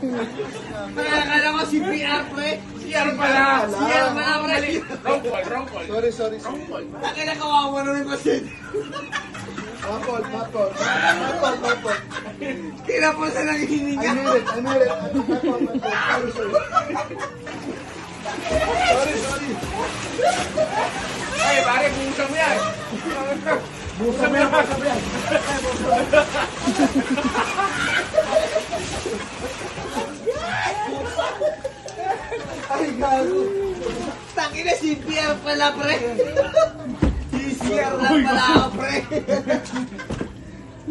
Akala ko si PR, pre. CR pala. CR pala, pre. Wrong call. Sorry. Akala kawawa naman yung pasyente. Mapol. Kinapusan ng hininga. I made it. Sorry. Ay, pare, buusang mo yan. Busa mo yan. Ay, gago. Tangina, si PR pala, pre. Si CR lang pala ako, pre.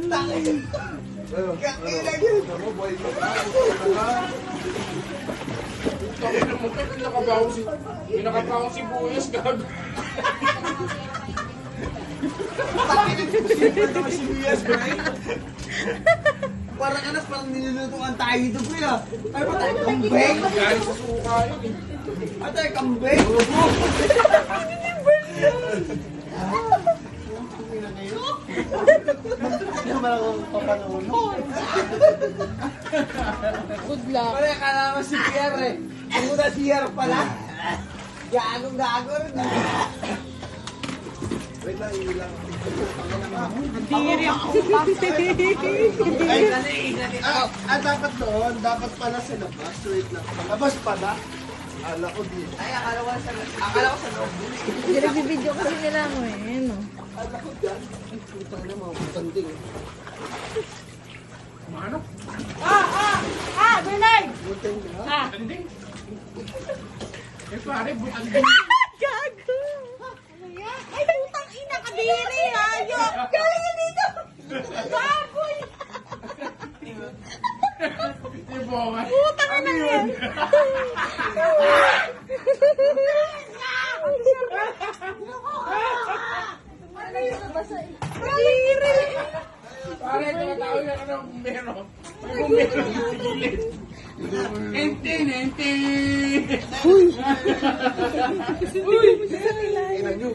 Tangina. Kakina yun. Pinakabaho si Buyas, gago. Tangina, si Buyas, pre. Parang anas, parang nilulutuan tayo dito, pre. Ay, ba tayo kambing? Galing sa suka yun eh. Ay, tayo kambing? Hindi naman ako papanood. Good luck. Pare, akala mo si PR eh. Ang muna CR pala. Gago rin. Wait lang, ilang. Diri ako. Ay, dali. Dapat doon. Dapat pala sa labas. Wait lang. Sa labas pala. Ala ko dito. Ay, akala ko sa loob. Nagbibideo kasi nila mo eh. Ano? Ala ko dyan. Ay, putang na mga putanding. Mano? Bernard! Putang na. Anding. Eh, pare, butang din. Gago! Ay, putang ina ka diri! Ayok! Galing yan dito! Baboy! Yung bunga. Putang ina yan! Diri! Pare, tumatawag yung ano, bumbero. May bumbero sa gilid. Ente. Ina nyo.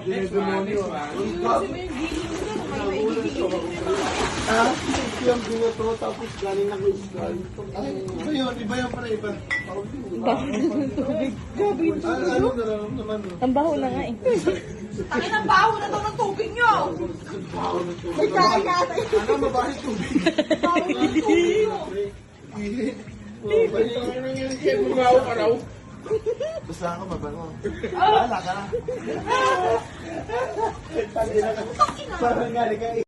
Demonyo. Ha? Yung binoto tapos galing na kay Sky. Iba yun pala iba. Baho ng tubig. Gabi yung Ano na naman? Ang baho na nga eh. Tangin ang baho na to ng tubig nyo. May kaya na eh. Ano mabahay tubig? Baho na ng tubig nyo. Bumaw ka raw. Basta ako mabango. Wala ka na. Parang galing ka